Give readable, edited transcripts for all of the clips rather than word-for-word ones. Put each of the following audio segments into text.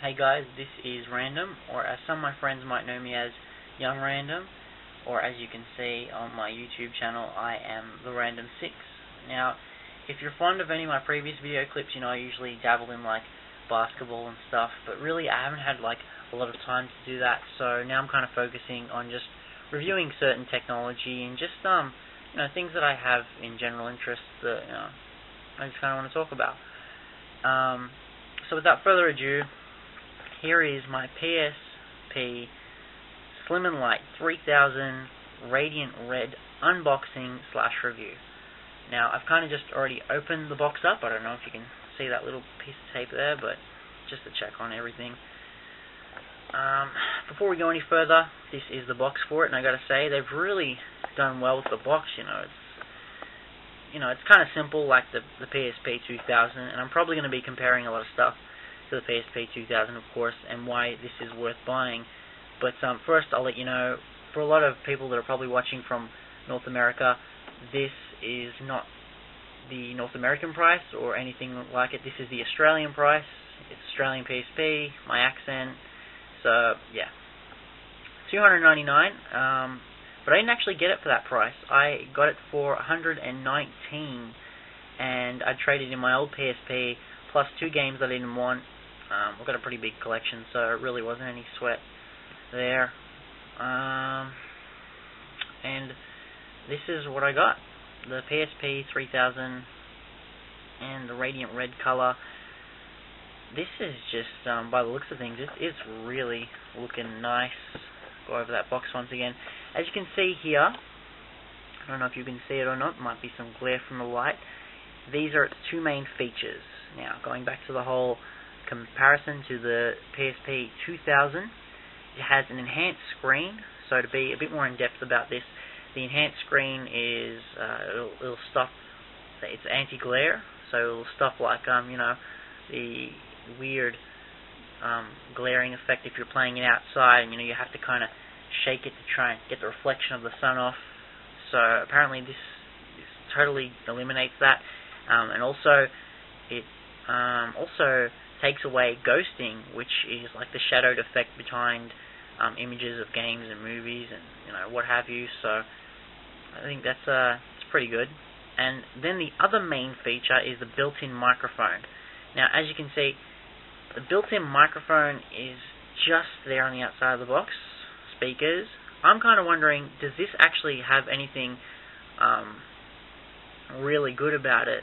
Hey guys, this is Random, or as some of my friends might know me as Young Random, or as you can see on my YouTube channel, I am the Random 6. Now, if you're fond of any of my previous video clips, you know I usually dabble in like basketball and stuff, but really I haven't had like a lot of time to do that, so now I'm kind of focusing on just reviewing certain technology and just things that I have in general interest that I just kind of want to talk about. So without further ado, here is my PSP Slim Lite 3000 Radiant Red unboxing / review. Now, I've kind of just already opened the box up. I don't know if you can see that little piece of tape there, but just to check on everything. Before we go any further, this is the box for it, and I gotta say, they've really done well with the box. It's kind of simple like the PSP 2000, and I'm probably going to be comparing a lot of stuff to the PSP 2000, of course, and why this is worth buying. But first, I'll let you know, for a lot of people that are probably watching from North America, this is not the North American price or anything like it. This is the Australian price. It's Australian PSP, my accent. So, yeah. $299, but I didn't actually get it for that price. I got it for $119, and I traded in my old PSP plus 2 games that I didn't want. I've got a pretty big collection, so it really wasn't any sweat there. And this is what I got. The PSP 3000 and the Radiant Red color. This is just, by the looks of things, it's really looking nice. Go over that box once again. As you can see here, I don't know if you can see it or not, might be some glare from the light. These are its 2 main features. Now, going back to the whole comparison to the PSP 2000, it has an enhanced screen. So to be a bit more in depth about this, the enhanced screen is it'll stop. It's anti-glare, so it'll stop like the weird glaring effect if you're playing it outside, and you have to kind of shake it to try and get the reflection of the sun off. So apparently this totally eliminates that, and also it also takes away ghosting, which is like the shadowed effect behind images of games and movies and what have you. So I think that's it's pretty good. And then the other main feature is the built-in microphone. Now, as you can see, the built-in microphone is just there on the outside of the box. Speakers. I'm kind of wondering, does this actually have anything really good about it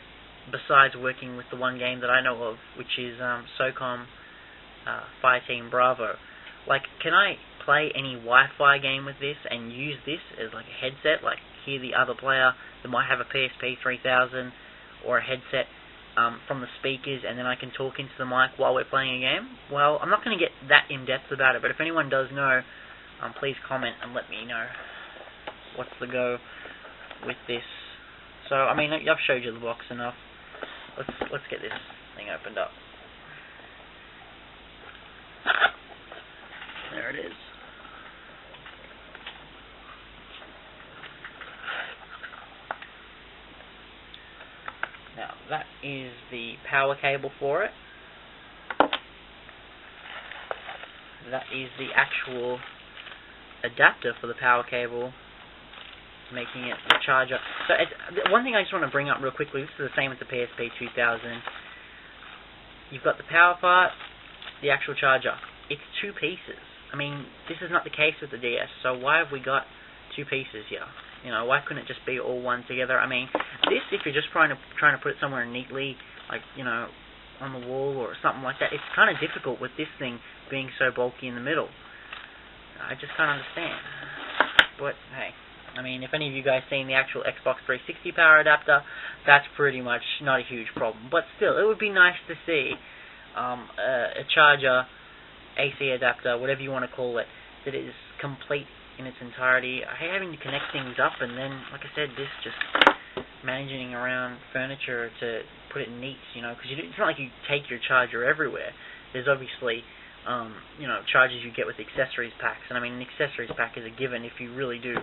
besides working with the one game that I know of, which is SOCOM Fireteam Bravo? Like, can I play any Wi-Fi game with this and use this as like a headset, like hear the other player that might have a PSP 3000 or a headset from the speakers, and then I can talk into the mic while we're playing a game? Well, I'm not going to get that in-depth about it, but if anyone does know, please comment and let me know what's the go with this. So, I mean, I've showed you the box enough. Let's get this thing opened up. There it is. Now, that is the power cable for it. That is the actual adapter for the power cable, making it the charger. So, one thing I just want to bring up real quickly, this is the same with the PSP 2000. You've got the power part, the actual charger. It's 2 pieces. I mean, this is not the case with the DS, so why have we got 2 pieces here? Why couldn't it just be all one together? I mean, this, if you're just trying to put it somewhere neatly, like, on the wall or something like that, it's kind of difficult with this thing being so bulky in the middle. I just can't understand. But, hey, I mean, if any of you guys seen the actual Xbox 360 power adapter, that's pretty much not a huge problem. But still, it would be nice to see a charger, AC adapter, whatever you want to call it, that is complete in its entirety. I hate having to connect things up, and then, like I said, this just managing around furniture to put it neat, because it's not like you take your charger everywhere. There's obviously, chargers you get with accessories packs, and I mean, an accessories pack is a given if you really do,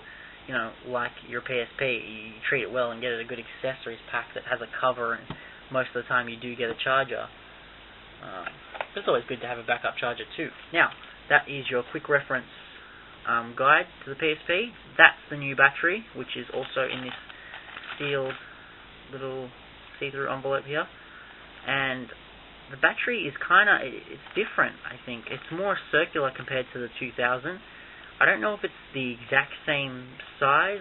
like your PSP. You treat it well and get it a good accessories pack that has a cover, and most of the time you do get a charger. But it's always good to have a backup charger too. Now, that is your quick reference guide to the PSP. That's the new battery, which is also in this sealed little see-through envelope here. And the battery is it's different, I think. It's more circular compared to the 2000. I don't know if it's the exact same size,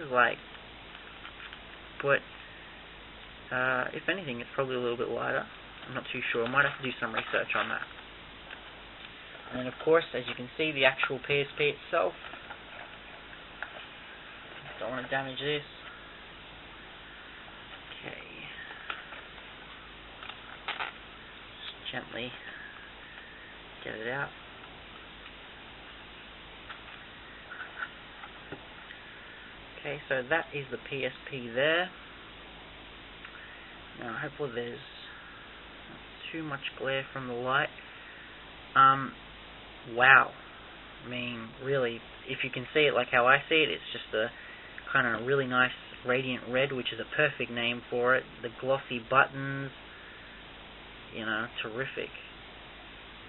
but if anything, it's probably a little bit lighter. I'm not too sure. I might have to do some research on that. And then, of course, as you can see, the actual PSP itself. Don't want to damage this. Okay. Just gently get it out. Okay, so that is the PSP there. Now, hopefully there's not too much glare from the light. Wow. I mean, really, if you can see it like how I see it, it's just a kind of really nice radiant red, which is a perfect name for it. The glossy buttons, terrific.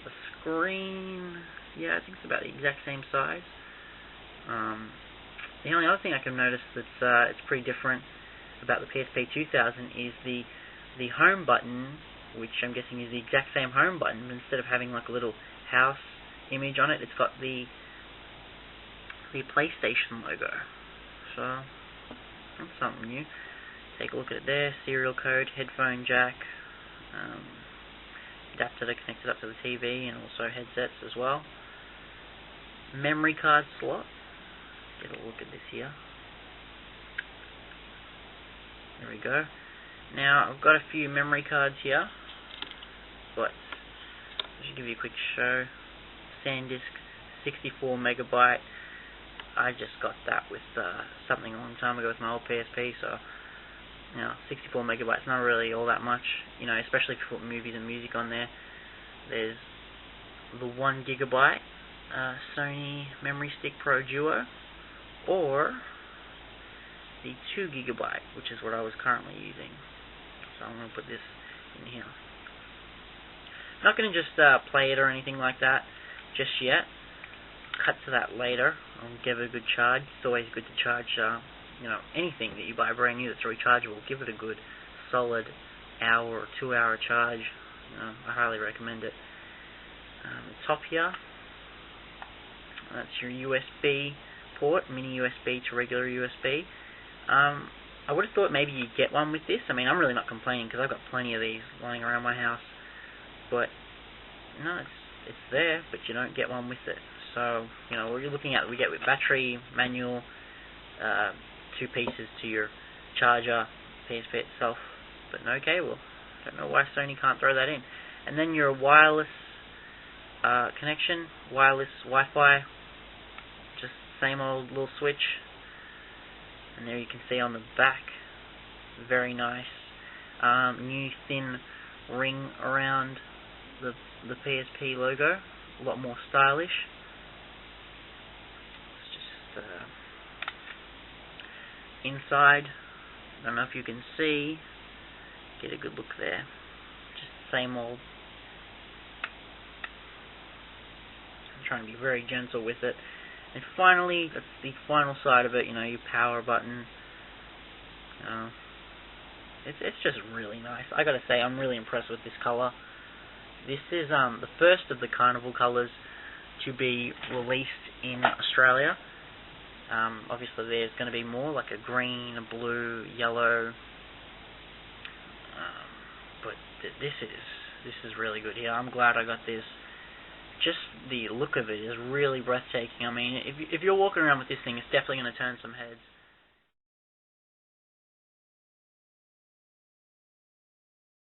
The screen, yeah, I think it's about the exact same size. The only other thing I can notice that's it's pretty different about the PSP 2000 is the home button, which I'm guessing is the exact same home button, but instead of having like a little house image on it, it's got the PlayStation logo. So that's something new. Take a look at it there. Serial code, headphone jack, adapter to connect it up to the TV, and also headsets as well. Memory card slot. Get a look at this here. There we go. Now, I've got a few memory cards here, but I'll just give you a quick show. SanDisk, 64 megabyte. I just got that with something a long time ago with my old PSP, so 64 megabytes not really all that much, especially if you put movies and music on there. There's the 1 gigabyte Sony Memory Stick Pro Duo, or the 2 gigabyte, which is what I was currently using. So I'm going to put this in here. I'm not going to just play it or anything like that just yet. Cut to that later. I'll give it a good charge. It's always good to charge, anything that you buy brand new that's rechargeable. Give it a good, solid hour or 2 hour charge. I highly recommend it. The top here, that's your USB port, mini USB to regular USB. I would have thought maybe you'd get one with this. I mean, I'm really not complaining because I've got plenty of these lying around my house. But no, it's there, but you don't get one with it. So, what you're looking at, we get with battery, manual, 2 pieces to your charger, PSP itself, but no cable. I don't know why Sony can't throw that in. And then your wireless connection, wireless Wi-Fi, just same old little switch. And there you can see on the back, very nice, new thin ring around the PSP logo, a lot more stylish. It's just inside, I don't know if you can see, get a good look there, just the same old. I'm trying to be very gentle with it. And finally, that's the final side of it, your power button. It's just really nice. I gotta say, I'm really impressed with this color. This is the first of the Carnival colors to be released in Australia. Obviously there's going to be more, like a green, a blue, yellow. But this is really good here. I'm glad I got this. Just the look of it is really breathtaking. I mean, if you're walking around with this thing, it's definitely going to turn some heads.